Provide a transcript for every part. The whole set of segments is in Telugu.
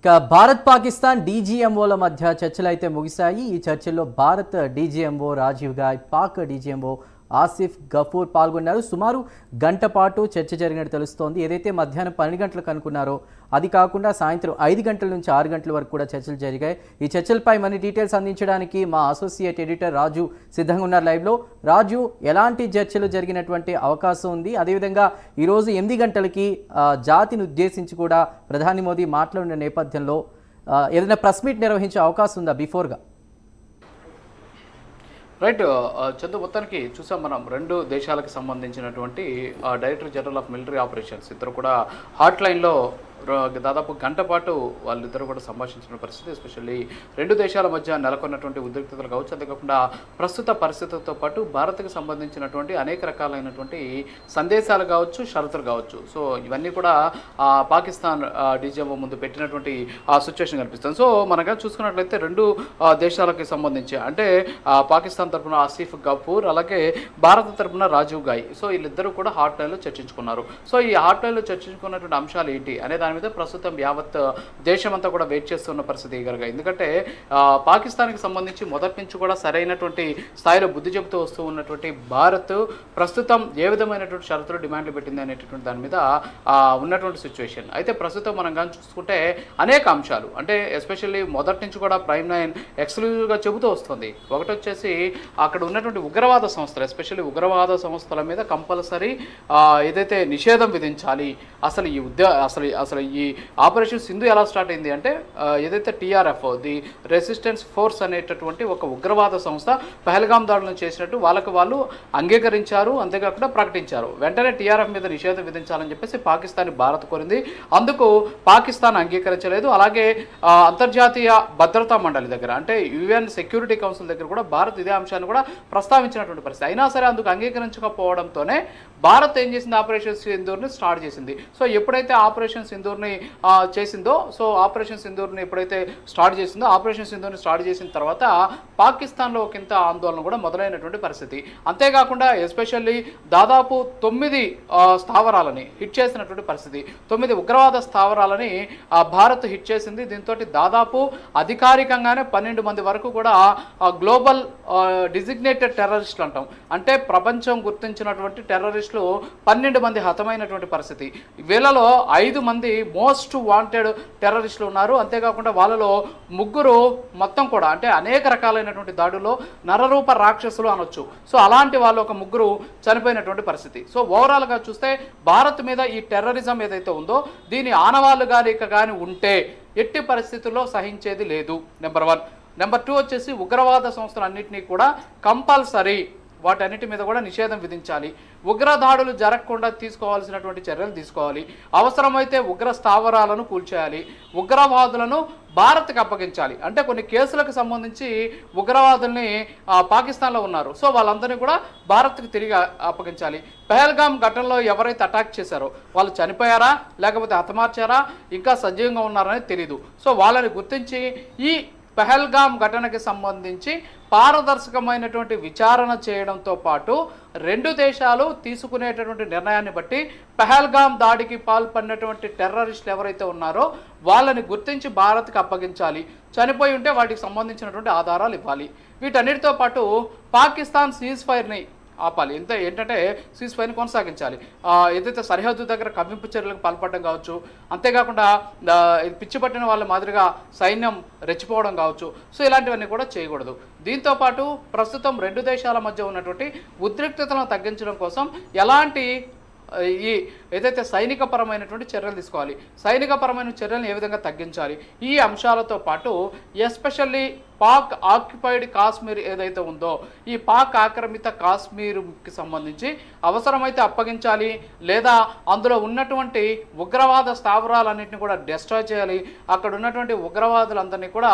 ఇక భారత్ పాకిస్తాన్ డీజీఎంఓల మధ్య చర్చలు అయితే ముగిశాయి. ఈ చర్చల్లో భారత్ డీజీఎంఓ రాజీవ్ గాయ్, పాక్ డీజీఎంఓ ఆసిఫ్ గఫూర్ పాల్గొన్నారు. సుమారు గంట పాటు చర్చ జరిగినట్టు తెలుస్తోంది. ఏదైతే మధ్యాహ్నం 12 గంటలకు అనుకున్నారో అది కాకుండా సాయంత్రం 5 గంటల నుంచి 6 గంటల వరకు కూడా చర్చలు జరిగాయి. ఈ చర్చలపై మన డీటెయిల్స్ అందించడానికి మా అసోసియేట్ ఎడిటర్ రాజు సిద్ధంగా ఉన్నారు లైవ్లో. రాజు, ఎలాంటి చర్చలు జరిగినటువంటి అవకాశం ఉంది? అదేవిధంగా ఈరోజు 8 గంటలకి జాతిని ఉద్దేశించి కూడా ప్రధాని మోదీ మాట్లాడిన నేపథ్యంలో ఏదైనా ప్రెస్ మీట్ నిర్వహించే అవకాశం ఉందా బిఫోర్గా? రైట్ చందు, మొత్తానికి చూసాం మనం రెండు దేశాలకు సంబంధించినటువంటి director general of military operations ఇద్దరు కూడా హాట్ లైన్లో దాదాపు గంట పాటు వాళ్ళిద్దరూ కూడా సంభాషించిన పరిస్థితి. ఎస్పెషల్లీ రెండు దేశాల మధ్య నెలకొన్నటువంటి ఉద్రిక్తతలు కావచ్చు, అంతేకాకుండా ప్రస్తుత పరిస్థితులతో పాటు భారత్కి సంబంధించినటువంటి అనేక రకాలైనటువంటి సందేశాలు కావచ్చు, షరతులు కావచ్చు. సో ఇవన్నీ కూడా పాకిస్తాన్ డీజీఎంఓ ముందు పెట్టినటువంటి సిచ్యువేషన్ కనిపిస్తుంది. సో మనగా చూసుకున్నట్లయితే రెండు దేశాలకి సంబంధించి అంటే పాకిస్తాన్ తరఫున ఆసిఫ్ గఫూర్, అలాగే భారత తరఫున రాజీవ్ గాయ్, సో వీళ్ళిద్దరూ కూడా హాట్ లైన్లో చర్చించుకున్నారు. సో ఈ హాట్ లైన్లో చర్చించుకున్నటువంటి అంశాలు ఏంటి అనే దాని మీద ప్రస్తుతం యావత్ దేశమంతా కూడా వెయిట్ చేస్తున్న పరిస్థితి ఎగరగా. ఎందుకంటే పాకిస్తాన్కి సంబంధించి మొదటి నుంచి కూడా సరైనటువంటి స్థాయిలో బుద్ధి చెబుతూ వస్తూ ఉన్నటువంటి భారత్ ప్రస్తుతం ఏ విధమైనటువంటి షరతులు డిమాండ్లు పెట్టింది అనేటటువంటి దాని మీద ఉన్నటువంటి సిచ్యువేషన్. అయితే ప్రస్తుతం మనం కానీ చూసుకుంటే అనేక అంశాలు అంటే ఎస్పెషల్లీ మొదటి నుంచి కూడా ప్రైమ్ 9 ఎక్స్క్లూజివ్గా చెబుతూ వస్తుంది. ఒకటి వచ్చేసి అక్కడ ఉన్నటువంటి ఉగ్రవాద సంస్థలు, ఎస్పెషల్లీ ఉగ్రవాద సంస్థల మీద కంపల్సరీ ఏదైతే నిషేధం విధించాలి. అసలు ఈ ఆపరేషన్ సింధు ఎలా స్టార్ట్ అయింది అంటే ఏదైతే టీఆర్ఎఫ్ ది రెసిస్టెన్స్ ఫోర్స్ అనేటటువంటి ఒక ఉగ్రవాద సంస్థ పహల్గామ్ దాడులను చేసినట్టు వాళ్ళు అంగీకరించారు, అంతేకాకుండా ప్రకటించారు. వెంటనే టీఆర్ఎఫ్ మీద నిషేధం విధించాలని చెప్పేసి పాకిస్తాన్ భారత్ కోరింది. అందుకు పాకిస్తాన్ అంగీకరించలేదు. అలాగే అంతర్జాతీయ భద్రతా మండలి దగ్గర అంటే యుఎన్ సెక్యూరిటీ కౌన్సిల్ దగ్గర కూడా భారత్ ఇదే అంశాన్ని కూడా ప్రస్తావించినటువంటి పరిస్థితి. అయినా సరే అందుకు అంగీకరించకపోవడంతోనే భారత్ ఏం చేసింది, ఆపరేషన్ సింధూర్ని స్టార్ట్ చేసింది. సో ఎప్పుడైతే ఆపరేషన్ సింధూర్ని చేసిందో, సో ఆపరేషన్ సింధూర్ని ఎప్పుడైతే స్టార్ట్ చేసిందో, ఆపరేషన్ సింధూర్ని స్టార్ట్ చేసిన తర్వాత పాకిస్తాన్లో ఒకంత ఆందోళన కూడా మొదలైనటువంటి పరిస్థితి. అంతేకాకుండా ఎస్పెషల్లీ దాదాపు 9 స్థావరాలని హిట్ చేసినటువంటి పరిస్థితి. 9 ఉగ్రవాద స్థావరాలని భారత్ హిట్ చేసింది. దీంతో దాదాపు అధికారికంగానే 12 మంది వరకు కూడా గ్లోబల్ డిజిగ్నేటెడ్ టెర్రరిస్టులు అంటాం, అంటే ప్రపంచం గుర్తించినటువంటి టెర్రరిస్టులు 12 మంది హతమైనటువంటి పరిస్థితి. వీళ్ళలో 5 మంది మోస్ట్ వాంటెడ్ టెర్రరిస్టులు ఉన్నారు. అంతేకాకుండా వాళ్ళలో 3 మొత్తం కూడా అంటే అనేక రకాలైనటువంటి దాడుల్లో నరరూప రాక్షసులు అనొచ్చు. సో అలాంటి వాళ్ళు ఒక 3 చనిపోయినటువంటి పరిస్థితి. సో ఓవరాల్గా చూస్తే భారత్ మీద ఈ టెర్రరిజం ఏదైతే ఉందో దీని ఆనవాళ్ళు కానీ ఉంటే ఎట్టి పరిస్థితుల్లో సహించేది లేదు. నెంబర్ 1. నెంబర్ 2 వచ్చేసి ఉగ్రవాద సంస్థలన్నింటినీ కూడా కంపల్సరీ వాటన్నిటి మీద కూడా నిషేధం విధించాలి. ఉగ్రదాడులు జరగకుండా తీసుకోవాల్సినటువంటి చర్యలు తీసుకోవాలి. అవసరమైతే ఉగ్ర స్థావరాలను కూల్చేయాలి. ఉగ్రవాదులను భారత్కి అప్పగించాలి. అంటే కొన్ని కేసులకు సంబంధించి ఉగ్రవాదుల్ని పాకిస్తాన్లో ఉన్నారు, సో వాళ్ళందరినీ కూడా భారత్కి తిరిగి అప్పగించాలి. పహల్గామ్ ఘటనలో ఎవరైతే అటాక్ చేశారో వాళ్ళు చనిపోయారా లేకపోతే హతమార్చారా ఇంకా సజీవంగా ఉన్నారనేది తెలీదు. సో వాళ్ళని గుర్తించి ఈ పహల్గామ్ ఘటనకి సంబంధించి పారదర్శకమైనటువంటి విచారణ చేయడంతో పాటు రెండు దేశాలు తీసుకునేటటువంటి నిర్ణయాన్ని బట్టి పహల్గామ్ దాడికి పాల్పడినటువంటి టెర్రరిస్టులు ఎవరైతే ఉన్నారో వాళ్ళని గుర్తించి భారత్కి అప్పగించాలి. చనిపోయి ఉంటే వాటికి సంబంధించినటువంటి ఆధారాలు ఇవ్వాలి. వీటన్నిటితో పాటు పాకిస్తాన్ సీజ్ ఫైర్ని ఆపాలి. ఏంటంటే సీజ్ ఫైర్ని కొనసాగించాలి. ఏదైతే సరిహద్దు దగ్గర కవ్వింపు చర్యలకు పాల్పడడం కావచ్చు, అంతేకాకుండా పిచ్చి పట్టిన వాళ్ళ మాదిరిగా సైన్యం రెచ్చిపోవడం కావచ్చు. సో ఇలాంటివన్నీ కూడా చేయకూడదు. దీంతోపాటు ప్రస్తుతం రెండు దేశాల మధ్య ఉన్నటువంటి ఉద్రిక్తతలను తగ్గించడం కోసం ఎలాంటి ఈ ఏదైతే సైనికపరమైనటువంటి చర్యలు తీసుకోవాలి, సైనికపరమైన చర్యలను ఏ విధంగా తగ్గించాలి, ఈ అంశాలతో పాటు ఎస్పెషల్లీ పాక్ ఆక్యుపైడ్ కాశ్మీర్ ఏదైతే ఉందో ఈ పాక్ ఆక్రమిత కాశ్మీర్కి సంబంధించి అవసరమైతే అప్పగించాలి, లేదా అందులో ఉన్నటువంటి ఉగ్రవాద స్థావరాలన్నింటినీ కూడా డిస్ట్రాయ్ చేయాలి, అక్కడ ఉన్నటువంటి ఉగ్రవాదులందరినీ కూడా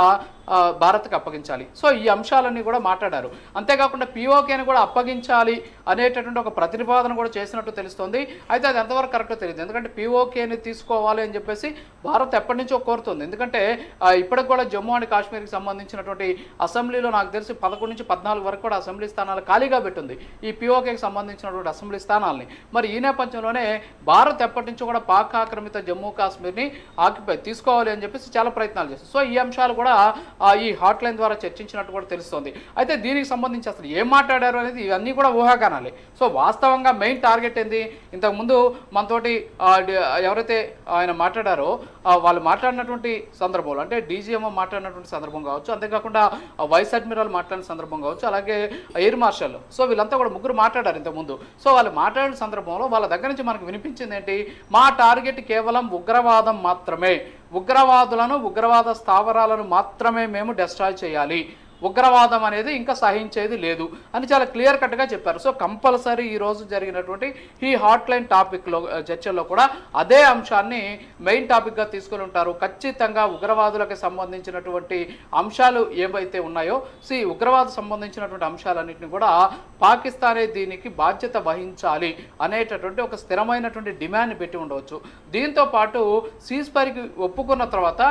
భారత్కి అప్పగించాలి. సో ఈ అంశాలన్నీ కూడా మాట్లాడారు. అంతేకాకుండా పిఓకేని కూడా అప్పగించాలి అనేటటువంటి ఒక ప్రతిపాదన కూడా చేసినట్టు తెలుస్తోంది. అయితే అది ఎంతవరకు ఎంతవరకు కరెక్టో తెలియదు. ఎందుకంటే పీఓకేని తీసుకోవాలి అని చెప్పేసి భారత్ ఎప్పటి నుంచో కోరుతుంది. ఎందుకంటే ఇప్పటికి కూడా జమ్మూ అండ్ కాశ్మీర్కి సంబంధించినటువంటి అసెంబ్లీలో నాకు తెలిసి 11 నుంచి 14 వరకు కూడా అసెంబ్లీ స్థానాలు ఖాళీగా పెట్టింది ఈ పీఓకేకి సంబంధించినటువంటి అసెంబ్లీ స్థానాలని. మరి ఈ నేపథ్యంలోనే భారత్ ఎప్పటి నుంచో కూడా పాక్ ఆక్రమిత జమ్మూ కాశ్మీర్ని ఆక్యుపై తీసుకోవాలి అని చెప్పేసి చాలా ప్రయత్నాలు చేస్తుంది. సో ఈ అంశాలు కూడా ఈ హాట్ లైన్ ద్వారా చర్చించినట్టు కూడా తెలుస్తుంది. అయితే దీనికి సంబంధించి అసలు ఏం మాట్లాడారు అనేది ఇవన్నీ కూడా ఊహాగానాలే. సో వాస్తవంగా మెయిన్ టార్గెట్ ఏంది, ఇంతకుముందు మనతోటి ఎవరైతే ఆయన మాట్లాడారో వాళ్ళు మాట్లాడినటువంటి సందర్భంలో, అంటే డీజీఎంఓ మాట్లాడినటువంటి సందర్భం కావచ్చు, అంతేకాకుండా వైస్ అడ్మిరల్ మాట్లాడిన సందర్భం కావచ్చు, అలాగే ఎయిర్ మార్షల్, సో వీళ్ళంతా కూడా ముగ్గురు మాట్లాడారు ఇంతకుముందు. సో వాళ్ళు మాట్లాడిన సందర్భంలో వాళ్ళ దగ్గర నుంచి మనకు వినిపించింది ఏంటి, మా టార్గెట్ కేవలం ఉగ్రవాదం మాత్రమే, ఉగ్రవాదులను ఉగ్రవాద స్థావరాలను మాత్రమే మేము డిస్ట్రాయ్ చేయాలి, ఉగ్రవాదం అనేది ఇంకా సహించేది లేదు అని చాలా క్లియర్ కట్గా చెప్పారు. సో కంపల్సరీ ఈరోజు జరిగినటువంటి ఈ హాట్ లైన్ టాపిక్లో చర్చల్లో కూడా అదే అంశాన్ని మెయిన్ టాపిక్గా తీసుకొని ఉంటారు. ఖచ్చితంగా ఉగ్రవాదులకు సంబంధించినటువంటి అంశాలు ఏవైతే ఉన్నాయో, ఈ ఉగ్రవాద సంబంధించినటువంటి అంశాలన్నింటినీ కూడా పాకిస్తానే దీనికి బాధ్యత వహించాలి అనేటటువంటి ఒక స్థిరమైనటువంటి డిమాండ్ పెట్టి ఉండవచ్చు. దీంతో పాటు సీజ్ఫైర్కి ఒప్పుకున్న తర్వాత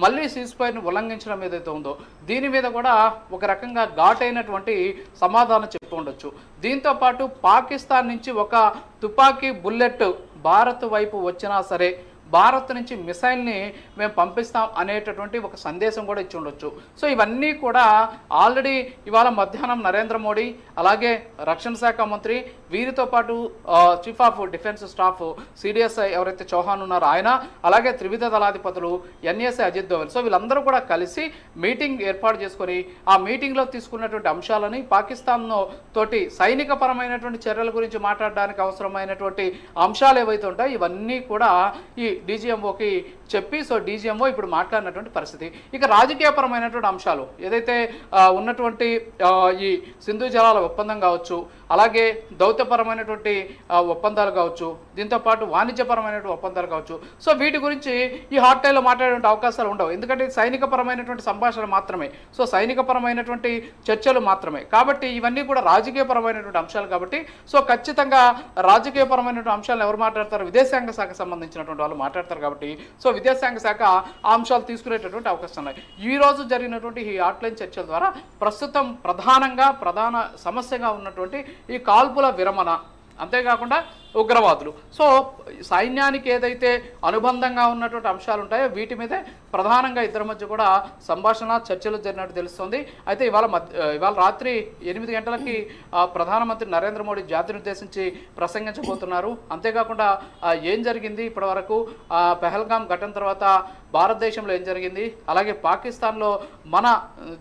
మళ్ళీ సీజ్ఫైర్ని ఉల్లంఘించడం ఏదైతే ఉందో దీని మీద కూడా ఒక రకంగా ఘాటైనటువంటి సమాధానం చెప్పి ఉండొచ్చు. దీంతో పాటు పాకిస్తాన్ నుంచి ఒక తుపాకీ బుల్లెట్ భారత్ వైపు వచ్చినా సరే భారత్ నుంచి మిసైల్ని మేము పంపిస్తాం అనేటటువంటి ఒక సందేశం కూడా ఇచ్చి ఉండొచ్చు. సో ఇవన్నీ కూడా ఆల్రెడీ ఇవాళ మధ్యాహ్నం నరేంద్ర మోడీ, అలాగే రక్షణ శాఖ మంత్రి, వీరితో పాటు chief of defence staff CDS ఎవరైతే చౌహాన్ ఉన్నారో ఆయన, అలాగే త్రివిధ దళాధిపతులు ఎన్ఎస్ఏ అజిత్ దోవల్, సో వీళ్ళందరూ కూడా కలిసి మీటింగ్ ఏర్పాటు చేసుకొని ఆ మీటింగ్లో తీసుకున్నటువంటి అంశాలని పాకిస్తాన్ తోటి సైనిక పరమైనటువంటి చర్యల గురించి మాట్లాడడానికి అవసరమైనటువంటి అంశాలు ఏవైతే ఉంటాయో ఇవన్నీ కూడా ఈ డీజీఎంఓకి చెప్పి, సో డీజీఎంఓ ఇప్పుడు మాట్లాడినటువంటి పరిస్థితి. ఇక రాజకీయపరమైనటువంటి అంశాలు ఏదైతే ఉన్నటువంటి ఈ సింధు జలాల ఒప్పందం కావచ్చు, అలాగే దౌత్యపరమైనటువంటి ఒప్పందాలు కావచ్చు, దీంతోపాటు వాణిజ్యపరమైనటువంటి ఒప్పందాలు కావచ్చు, సో వీటి గురించి ఈ హాట్ టైంలో మాట్లాడే అవకాశాలు ఉండవు. ఎందుకంటే సైనికపరమైనటువంటి సంభాషణ మాత్రమే, సో సైనికపరమైనటువంటి చర్చలు మాత్రమే. కాబట్టి ఇవన్నీ కూడా రాజకీయపరమైనటువంటి అంశాలు కాబట్టి సో ఖచ్చితంగా రాజకీయపరమైనటువంటి అంశాలను ఎవరు మాట్లాడతారు, విదేశాంగ శాఖ సంబంధించినటువంటి వాళ్ళు మాట్లాడతారు. కాబట్టి సో విదేశాంగ శాఖ ఆ అంశాలు తీసుకునేటటువంటి అవకాశం ఉన్నాయి. ఈ రోజు జరిగినటువంటి ఈ హాట్లైన్ చర్చల ద్వారా ప్రస్తుతం ప్రధాన సమస్యగా ఉన్నటువంటి ఈ కాల్పుల విరమణ, అంతేకాకుండా ఉగ్రవాదులు, సో సైన్యానికి ఏదైతే అనుబంధంగా ఉన్నటువంటి అంశాలు ఉంటాయో వీటి మీదే ప్రధానంగా ఇద్దరి మధ్య కూడా సంభాషణ చర్చలు జరిగినట్టు తెలుస్తుంది. అయితే ఇవాళ రాత్రి 8 గంటలకి ప్రధానమంత్రి నరేంద్ర మోడీ జాతిని ఉద్దేశించి ప్రసంగించబోతున్నారు. అంతేకాకుండా ఏం జరిగింది ఇప్పటివరకు, పెహల్గాం ఘటన తర్వాత భారతదేశంలో ఏం జరిగింది, అలాగే పాకిస్తాన్లో మన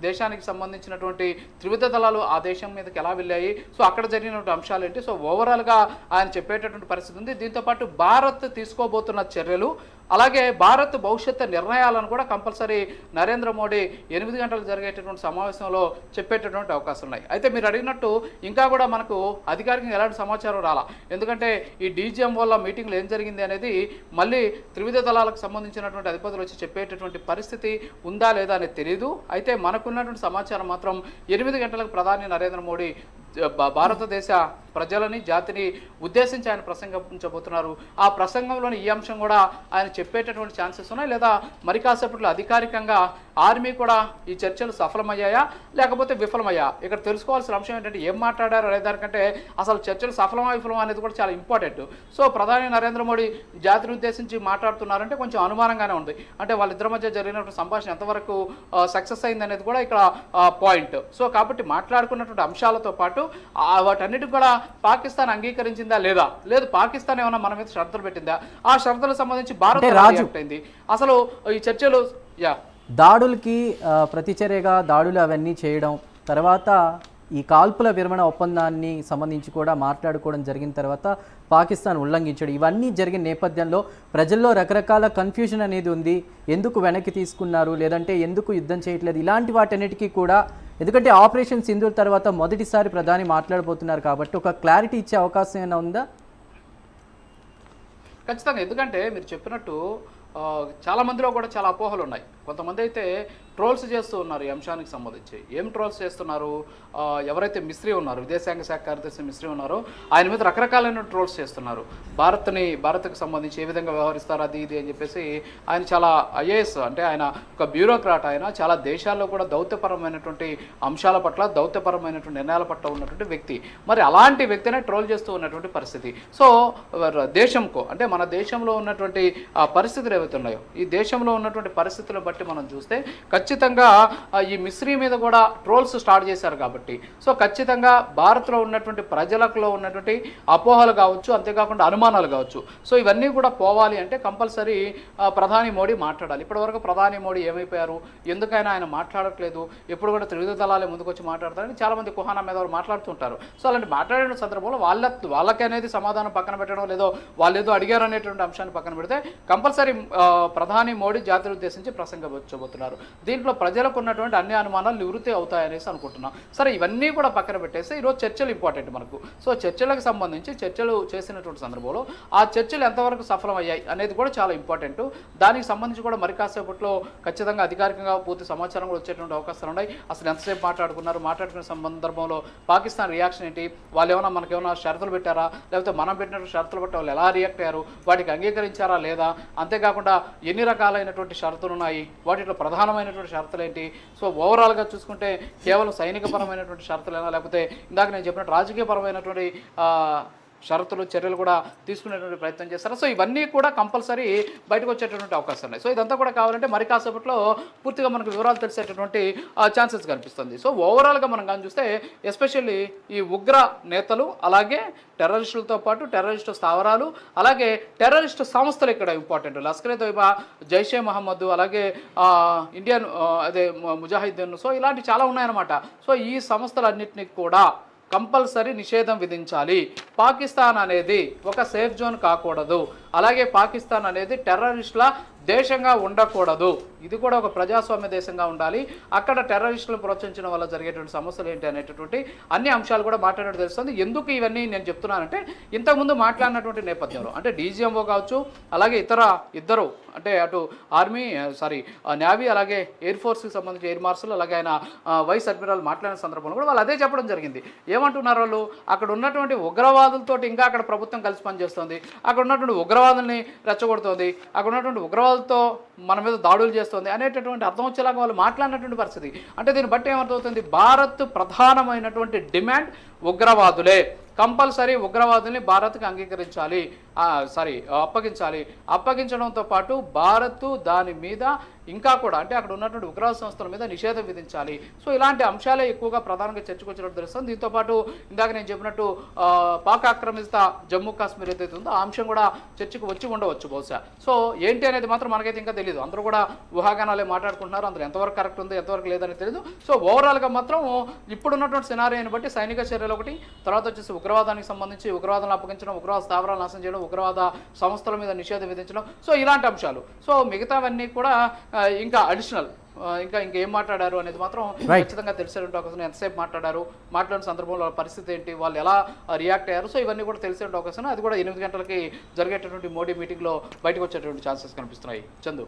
దేశానికి సంబంధించినటువంటి త్రివిధ దళాలు ఆ దేశం మీదకి ఎలా వెళ్ళాయి, సో అక్కడ జరిగినటువంటి అంశాలు ఏంటి, సో ఓవరాల్గా ఆయన చెప్పేటటువంటి పరిస్థితి ఉంది. దీంతోపాటు భారత్ తీసుకోబోతున్న చర్యలు, అలాగే భారత్ భవిష్యత్తు నిర్ణయాలను కూడా కంపల్సరీ నరేంద్ర మోడీ 8 గంటలు జరిగేటటువంటి సమావేశంలో చెప్పేటటువంటి అవకాశం ఉన్నాయి. అయితే మీరు అడిగినట్టు ఇంకా కూడా మనకు అధికారికంగా ఎలాంటి సమాచారం రాలా, ఎందుకంటే ఈ డీజీఎం వల్ల మీటింగ్లో ఏం జరిగింది అనేది మళ్ళీ త్రివిధ దళాలకు సంబంధించినటువంటి అధిపతులు వచ్చి చెప్పేటటువంటి పరిస్థితి ఉందా లేదా అనేది తెలియదు. అయితే మనకున్నటువంటి సమాచారం మాత్రం 8 గంటలకు ప్రధాని నరేంద్ర మోడీ భారతదేశ ప్రజలని జాతిని ఉద్దేశించి ఆయన ప్రసంగించబోతున్నారు. ఆ ప్రసంగంలోని ఈ అంశం కూడా ఆయన చెప్పేటటువంటి ఛాన్సెస్ ఉన్నాయి, లేదా మరి కాసేపట్లో అధికారికంగా ఆర్మీ కూడా ఈ చర్చలు సఫలమయ్యాయా లేకపోతే విఫలమయ్యా, ఇక్కడ తెలుసుకోవాల్సిన అంశం ఏంటంటే ఏం మాట్లాడారు అనే దానికంటే అసలు చర్చలు సఫలమా విఫలమా అనేది కూడా చాలా ఇంపార్టెంట్. సో ప్రధాని నరేంద్ర మోడీ జాతిని ఉద్దేశించి మాట్లాడుతున్నారంటే కొంచెం అనుమానంగానే ఉంది, అంటే వాళ్ళిద్దరి మధ్య జరిగినటువంటి సంభాషణ ఎంతవరకు సక్సెస్ అయింది అనేది కూడా ఇక్కడ పాయింట్. సో కాబట్టి మాట్లాడుకున్నటువంటి అంశాలతో పాటు వాటన్నిటికి కూడా పాకిస్తాన్ అంగీకరించిందా లేదా, లేదు పాకిస్తాన్ ఏమైనా మన మీద షరతులు పెట్టిందా, ఆ షరతులకు సంబంధించి భారత్ రియాక్ట్ అయింది, అసలు ఈ చర్చలు దాడులకి ప్రతిచర్యగా దాడులు అవన్నీ చేయడం, తర్వాత ఈ కాల్పుల విరమణ ఒప్పందాన్ని సంబంధించి కూడా మాట్లాడుకోవడం జరిగిన తర్వాత పాకిస్తాన్ ఉల్లంఘించడం, ఇవన్నీ జరిగిన నేపథ్యంలో ప్రజల్లో రకరకాల కన్ఫ్యూజన్ అనేది ఉంది. ఎందుకు వెనక్కి తీసుకున్నారు, లేదంటే ఎందుకు యుద్ధం చేయట్లేదు, ఇలాంటి వాటన్నిటికీ కూడా, ఎందుకంటే ఆపరేషన్ సింధూర్ తర్వాత మొదటిసారి ప్రధాని మాట్లాడబోతున్నారు కాబట్టి ఒక క్లారిటీ ఇచ్చే అవకాశం ఏమైనా ఉందా? ఖచ్చితంగా, ఎందుకంటే మీరు చెప్పినట్టు చాలా మందిలో కూడా చాలా అపోహలు ఉన్నాయి. కొంతమంది అయితే ట్రోల్స్ చేస్తూ ఉన్నారు ఈ అంశానికి సంబంధించి. ఏం ట్రోల్స్ చేస్తున్నారు? ఎవరైతే మిస్త్రీ ఉన్నారు, విదేశాంగ శాఖ కార్యదర్శి మిస్త్రీ ఉన్నారో ఆయన మీద రకరకాలైన ట్రోల్స్ చేస్తున్నారు. భారత్కి సంబంధించి ఏ విధంగా వ్యవహరిస్తారు అది ఇది అని చెప్పేసి. ఆయన చాలా ఐఏఎస్, అంటే ఆయన ఒక బ్యూరోక్రాట్. ఆయన చాలా దేశాల్లో కూడా దౌత్యపరమైనటువంటి అంశాల పట్ల, దౌత్యపరమైనటువంటి నిర్ణయాల పట్ల ఉన్నటువంటి వ్యక్తి. మరి అలాంటి వ్యక్తినే ట్రోల్ చేస్తూ ఉన్నటువంటి పరిస్థితి. సో దేశంకు, అంటే మన దేశంలో ఉన్నటువంటి పరిస్థితులు ఏవైతే ఉన్నాయో, ఈ దేశంలో ఉన్నటువంటి పరిస్థితులను బట్టి మనం చూస్తే ఖచ్చితంగా ఈ మిస్రీ మీద కూడా ట్రోల్స్ స్టార్ట్ చేశారు కాబట్టి, సో ఖచ్చితంగా భారత్లో ఉన్నటువంటి ప్రజలలో ఉన్నటువంటి అపోహలు కావచ్చు, అంతేకాకుండా అనుమానాలు కావచ్చు, సో ఇవన్నీ కూడా పోవాలి అంటే కంపల్సరీ ప్రధాని మోడీ మాట్లాడాలి. ఇప్పటివరకు ప్రధాని మోడీ ఏమైపోయారు, ఎందుకైనా ఆయన మాట్లాడట్లేదు, ఎప్పుడు కూడా త్రివిధ దళాలే ముందుకొచ్చి మాట్లాడతారని చాలామంది కుహానా మీద మాట్లాడుతుంటారు. సో అలాంటి మాట్లాడిన సందర్భంలో వాళ్ళకి అనేది సమాధానం పక్కన పెట్టడం, లేదో వాళ్ళు ఏదో అడిగారు అనేటువంటి అంశాన్ని పక్కన పెడితే కంపల్సరీ ప్రధాని మోడీ జాతిని ఉద్దేశించి ప్రసంగించబోతున్నారు. దీంట్లో ప్రజలకు ఉన్నటువంటి అన్ని అనుమానాలు నివృత్తి అవుతాయనేసి అనుకుంటున్నాం. సరే, ఇవన్నీ కూడా పక్కన పెట్టేస్తే ఈరోజు చర్చలు ఇంపార్టెంట్ మనకు. సో చర్చలకు సంబంధించి చర్చలు చేసినటువంటి సందర్భంలో ఆ చర్చలు ఎంతవరకు సఫలమయ్యాయి అనేది కూడా చాలా ఇంపార్టెంట్. దానికి సంబంధించి కూడా మరి కాసేపట్లో ఖచ్చితంగా అధికారికంగా పూర్తి సమాచారం కూడా వచ్చేటువంటి అవకాశాలు ఉన్నాయి. అసలు ఎంతసేపు మాట్లాడుకున్న సందర్భంలో పాకిస్తాన్ రియాక్షన్ ఏంటి, వాళ్ళు ఏమైనా మనకేమైనా షరతులు పెట్టారా, లేకపోతే మనం పెట్టినటువంటి షరతులు బట్టి వాళ్ళు ఎలా రియాక్ట్ అయ్యారు, వాటికి అంగీకరించారా లేదా, అంతేకాకుండా ఎన్ని రకాలైనటువంటి షరతులు ఉన్నాయి, వాటిలో ప్రధానమైనటువంటి షరతులు ఏంటి. సో ఓవరాల్గా చూసుకుంటే కేవలం సైనికపరమైనటువంటి షరతులైనా, లేకపోతే ఇందాక నేను చెప్పినట్టు రాజకీయపరమైనటువంటి షరతులు, చర్యలు కూడా తీసుకునేటువంటి ప్రయత్నం చేస్తారు. సో ఇవన్నీ కూడా కంపల్సరీ బయటకు వచ్చేటటువంటి అవకాశాలు ఉన్నాయి. సో ఇదంతా కూడా కావాలంటే మరి కాసేపట్లో పూర్తిగా మనకు వివరాలు తెలిసేటటువంటి ఛాన్సెస్ కనిపిస్తుంది. సో ఓవరాల్గా మనం కానీ చూస్తే ఎస్పెషల్లీ ఈ ఉగ్ర నేతలు, అలాగే టెర్రరిస్టులతో పాటు టెర్రరిస్టు స్థావరాలు, అలాగే టెర్రరిస్టు సంస్థలు ఇక్కడ ఇంపార్టెంట్. లష్కర్-ఏ తోయిబా, జైషే మహమ్మద్, అలాగే ఇండియన్ ముజాహిద్దీన్, సో ఇలాంటి చాలా ఉన్నాయన్నమాట. సో ఈ సంస్థలన్నింటినీ కూడా కంపల్సరీ నిషేధం విధించాలి. పాకిస్తాన్ అనేది ఒక సేఫ్ జోన్ కాకూడదు, అలాగే పాకిస్తాన్ అనేది టెర్రరిస్టుల దేశంగా ఉండకూడదు. ఇది కూడా ఒక ప్రజాస్వామ్య దేశంగా ఉండాలి. అక్కడ టెర్రరిస్టులను ప్రోత్సహించడం వల్ల జరిగేటువంటి సమస్యలు ఏంటి అనేటటువంటి అన్ని అంశాలు కూడా మాట్లాడినట్టు తెలుస్తుంది. ఎందుకు ఇవన్నీ నేను చెప్తున్నానంటే, ఇంతకుముందు మాట్లాడినటువంటి నేపథ్యంలో అంటే డీజీఎంఓ కావచ్చు, అలాగే ఇద్దరు అంటే అటు నేవీ, అలాగే ఎయిర్ ఫోర్స్కి సంబంధించి ఎయిర్ మార్షల్, అలాగే ఆయన వైస్ అడ్మిరల్ మాట్లాడిన సందర్భంలో కూడా వాళ్ళు అదే చెప్పడం జరిగింది. ఏమంటున్నారు వాళ్ళు, అక్కడ ఉన్నటువంటి ఉగ్రవాదులతో ఇంకా అక్కడ ప్రభుత్వం కలిసి పనిచేస్తుంది, అక్కడ ఉన్నటువంటి ఉగ్రవాదుల్ని రెచ్చగొడుతోంది, అక్కడ ఉన్నటువంటి ఉగ్రవాదులతో మన మీద దాడులు చేస్తుంది అనేటటువంటి అర్థం వచ్చేలాగా వాళ్ళు మాట్లాడినటువంటి పరిస్థితి. అంటే దీన్ని బట్టి ఏమర్థమవుతుంది, భారత్ ప్రధానమైనటువంటి డిమాండ్ ఉగ్రవాదులే. కంపల్సరీ ఉగ్రవాదుల్ని భారత్కి అప్పగించాలి. అప్పగించడంతో పాటు భారత్ దాని మీద ఇంకా కూడా అంటే అక్కడ ఉన్నటువంటి ఉగ్రవాద సంస్థల మీద నిషేధం విధించాలి. సో ఇలాంటి అంశాలే ఎక్కువగా ప్రధానంగా చర్చకు వచ్చినట్టు తెలుస్తుంది. దీంతోపాటు ఇందాక నేను చెప్పినట్టు పాక్ ఆక్రమిత జమ్మూ కాశ్మీర్ ఏదైతే ఉందో ఆ అంశం కూడా చర్చకు వచ్చి ఉండవచ్చు బహుశా. సో ఏంటి అనేది మాత్రం మనకైతే ఇంకా తెలియదు. అందరూ కూడా ఊహాగానాలే మాట్లాడుకుంటున్నారు. అందులో ఎంతవరకు కరెక్ట్ ఉందో ఎంతవరకు లేదని తెలియదు. సో ఓవరాల్గా మాత్రం ఇప్పుడున్నటువంటి సినారియోని బట్టి సైనిక చర్యలు ఒకటి, తర్వాత వచ్చేసి ఉగ్రవాదానికి సంబంధించి ఉగ్రవాదాలను అప్పగించడం, ఉగ్రవాద స్థావరాలు నాశనం చేయడం, ఉగ్రవాద సంస్థల మీద నిషేధం విధించడం, సో ఇలాంటి అంశాలు. సో మిగతావన్నీ కూడా ఇంకా అడిషనల్ ఇంకా ఏం మాట్లాడారు అనేది మాత్రం ఖచ్చితంగా తెలిసేటువంటి అవకాశం. ఎంతసేపు మాట్లాడిన సందర్భంలో పరిస్థితి ఏంటి, వాళ్ళు ఎలా రియాక్ట్ అయ్యారు, సో ఇవన్నీ కూడా తెలిసేటువంటి అవకాశం. అది కూడా 8 గంటలకి జరిగేటటువంటి మోడీ మీటింగ్లో బయటకు వచ్చేటువంటి ఛాన్సెస్ కనిపిస్తున్నాయి. చందు.